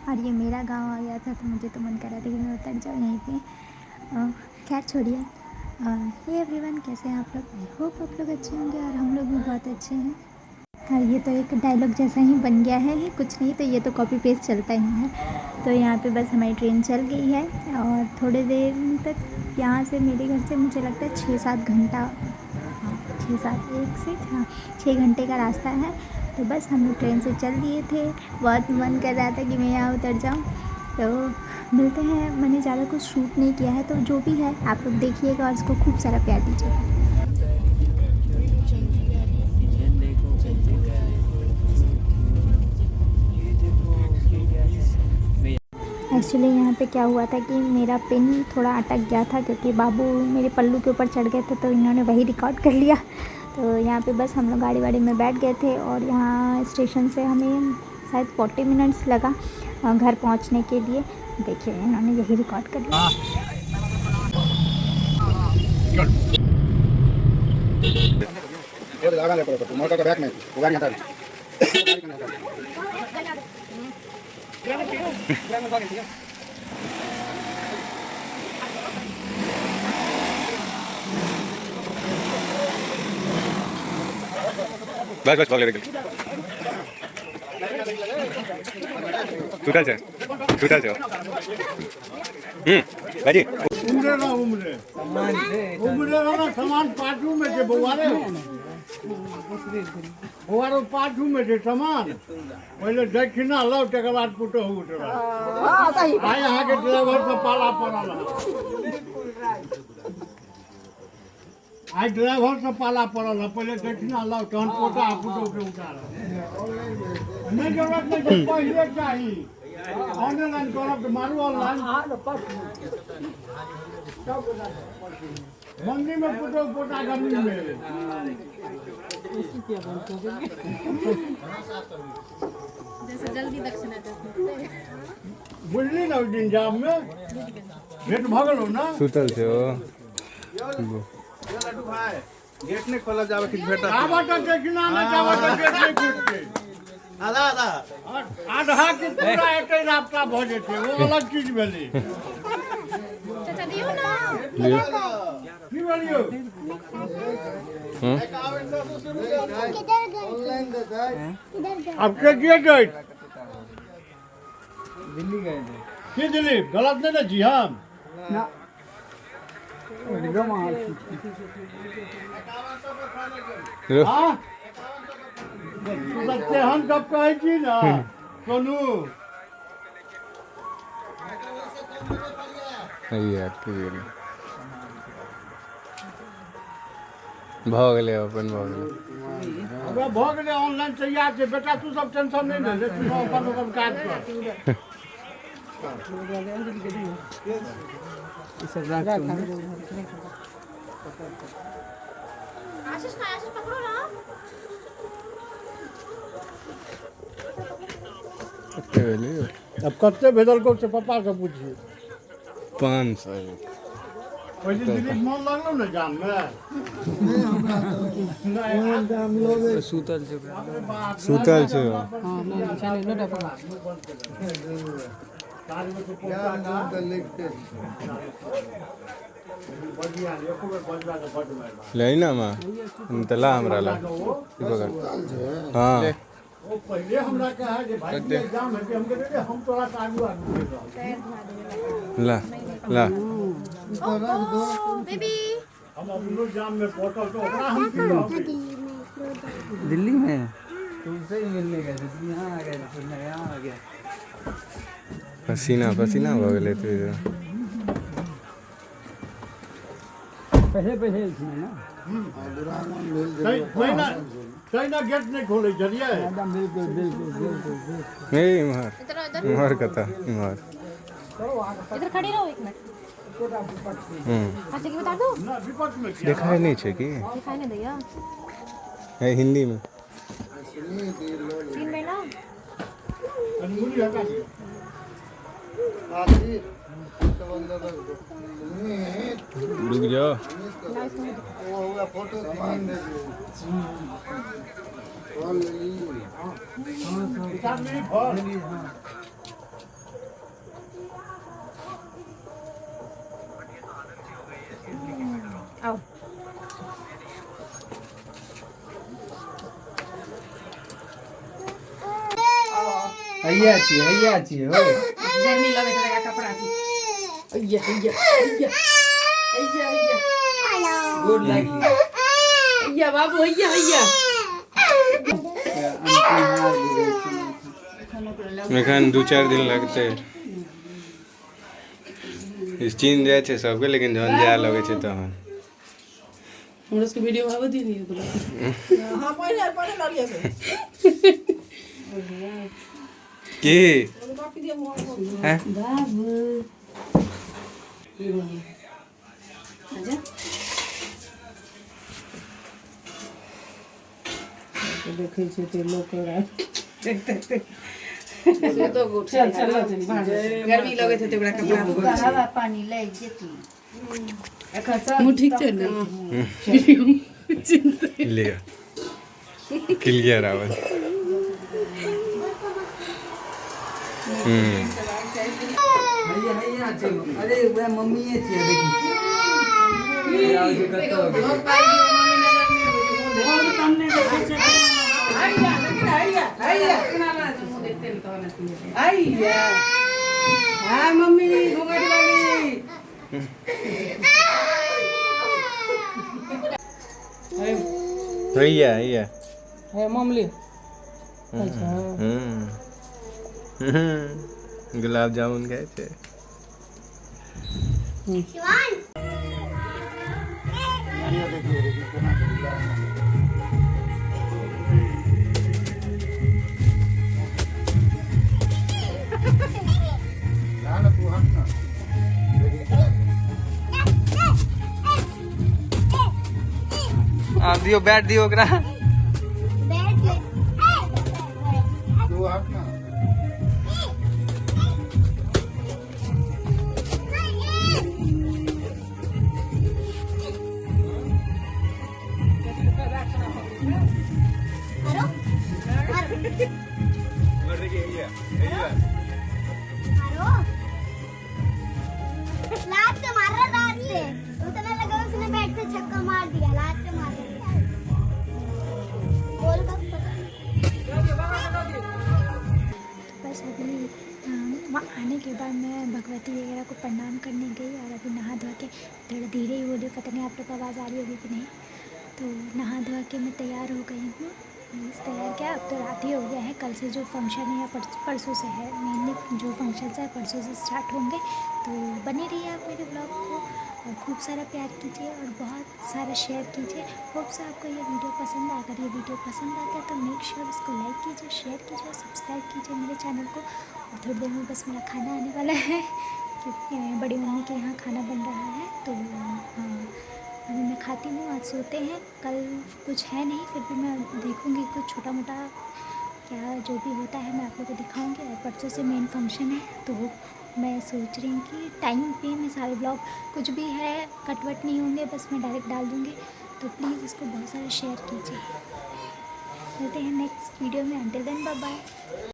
और ये मेरा गांव आ गया था, तो मुझे तो मन कर रहा था कि मैं उतर जाऊँ यहीं पे। खैर छोड़िए। हे एवरीवन, कैसे हैं आप लोग? आई होप आप लोग अच्छे होंगे और हम लोग भी बहुत अच्छे हैं। हाँ, ये तो एक डायलॉग जैसा ही बन गया है, कुछ नहीं तो ये तो कॉपी पेस्ट चलता ही है। तो यहाँ पे बस हमारी ट्रेन चल गई है और थोड़ी देर तक यहाँ से मेरे घर से मुझे लगता है 6-7 घंटा, हाँ 6-7, एक से हाँ 6 घंटे का रास्ता है। तो बस हम लोग ट्रेन से चल दिए थे। बहुत मन कर रहा था कि मैं यहाँ उतर जाऊँ। तो मिलते हैं। मैंने ज़्यादा कुछ शूट नहीं किया है, तो जो भी है आप लोग देखिएगा और इसको खूब सारा प्यार दीजिएगा। एक्चुअली यहाँ पे क्या हुआ था कि मेरा पेन थोड़ा अटक गया था, क्योंकि बाबू मेरे पल्लू के ऊपर चढ़ गए थे, तो इन्होंने वही रिकॉर्ड कर लिया। तो यहाँ पे बस हम लोग गाड़ी वाड़ी में बैठ गए थे और यहाँ स्टेशन से हमें शायद 40 मिनट्स लगा घर पहुँचने के लिए। देखिए इन्होंने यही रिकॉर्ड कर लिया। बस बस पगले छूटल छै भाजी उमरे सामान पाछू में छै बौआरे पाछू में छै सामान पहले दक्षिणा लो तकर बाद पुटो उठरा आइ अहाँ के ड्राइवर पे पाला पड़ल आइ ड्राइवर से पाला पड़ल पहले दक्षिणा लो तहन पोटा पुटो के उतार नहीं जरूरत नहीं पहले चाहिए ऑनलाइन करब तो मारू ऑनलाइन मंडी में पुटो पोटा गमी में जैसे जल्दी दक्षिणा बुझली ना उस दिन जाम में भेट भगल हो ना सुतल छै ओ गेट नहीं खोला जावे कि भेटा आवा तक देखना ना जावा तक गेट नहीं खुलते आधा आधा आधा के पूरा एते रास्ता भ जेते वो अलग चीज भेली चाचा दियो ना लियो की बोलियो अब के गए दिल्ली गए थे की दिल्ली गलत नहीं ना जी हम ना हाँ बच्चे हम कब कहे छी ना सोनू यार की गेल भऽ गेलै अपन भऽ गेलै हमरा भऽ गेलै ऑनलाइन तैयार छै बेटा तू सब टेंशन नहीं ले तू सब अपन काज कर आशीष पकड़ो ना कते भेलै अब कत्ते भेजल को से पापा के पूछिए 500 पहले दिल्ली मन लगलो ना जाम में सुतल छै सुतल छै हां नहीं चले लोटा पकड़ लेना मा तला हमरा ला हाँ वो पहले हमरा कहा जे भाई एग्जाम है कि हम कहते हम तोरा आगू ला ला बेबी हम अपनो एग्जाम में पहुंचल तो ओकरा हम की दिल्ली में तुमसे ही मिलने गए थे यहाँ आ गए थे यहाँ आ गया पसीना पसीना भऽ गेलै तो पहले ना सही ना गेट नहीं खोले जरिए एकदम बिल्कुल बिल्कुल बिल्कुल नहीं इमहर इधर इधर इमहर कता इमहर इधर खड़ी रहो एक मिनट अच्छा की बता दो ना विपक्ष में देखाई नहीं छै की दिखाई नहीं दैया है हिंदी में 3 महीना अंगुली हटा दो रुक जाओ फोटो हैया अच्छी हो गर्मी लगे तो लगा कपड़ा थी अय्या अय्या अय्या अय्या अय्या गुड लगी अय्या बाबू अय्या अय्या एखन 2-4 दिन लगते चीन जाए छे सबके, लेकिन जहन जाए लगे छे तहन हम उसके वीडियो में आवे दी नहीं बोला हां पहले लड़िया से की हैं बाबू आजा देखे छे ते लोग चल चल गर्मी लगे थे तेरा कपड़ा हवा पानी लग जेती ठीक छे ना ले क्लियर आवाज हैया अच्छी हो। अरे वह मम्मी है छे देखी आओ जे कतो हाँ मम्मी घूंघट वाली हैया है मामली गुलाब जामुन गए थे दियो बैठ दियो ओकरा लात से मार रहा लात से उतना लगा उसने बैट से छक्का मार दिया लात से मार दिया गोल का बस अभी वहाँ आने के बाद मैं भगवती वगैरह को प्रणाम करने गई और अभी नहा धो के थोड़ा धीरे ही बोली, पता नहीं आप लोग को आवाज़ आ रही होगी कि नहीं। तो नहा धो के मैं तैयार हो गई हूँ। तैयार क्या, अब तो रात ही हो गया है। कल से जो फंक्शन है या परसों से है, मेनली जो फंक्शन है परसों से स्टार्ट होंगे। तो बने रहिए आप मेरे ब्लॉग को और खूब सारा प्यार कीजिए और बहुत सारा शेयर कीजिए। होप से आपको ये वीडियो पसंद आए। अगर ये वीडियो पसंद आता है तो मेक श्योर इसको लाइक कीजिए, शेयर कीजिए और सब्सक्राइब कीजिए मेरे चैनल को। और थोड़ी देर में बस मेरा खाना आने वाला है क्योंकि बड़ी मम्मी के यहाँ खाना बन रहा है। तो हाँ अभी मैं खाती हूँ, आज सोते हैं। कल कुछ है नहीं, फिर भी मैं देखूँगी कुछ छोटा मोटा क्या जो भी होता है मैं आप लोग को दिखाऊँगी। और परसों से मेन फंक्शन है तो मैं सोच रही हूँ कि टाइम पे मैं सारे ब्लॉग कुछ भी है कटवट नहीं होंगे, बस मैं डायरेक्ट डाल दूँगी। तो प्लीज़ इसको बहुत सारा शेयर कीजिए। मिलते हैं नेक्स्ट वीडियो में। Until then bye bye.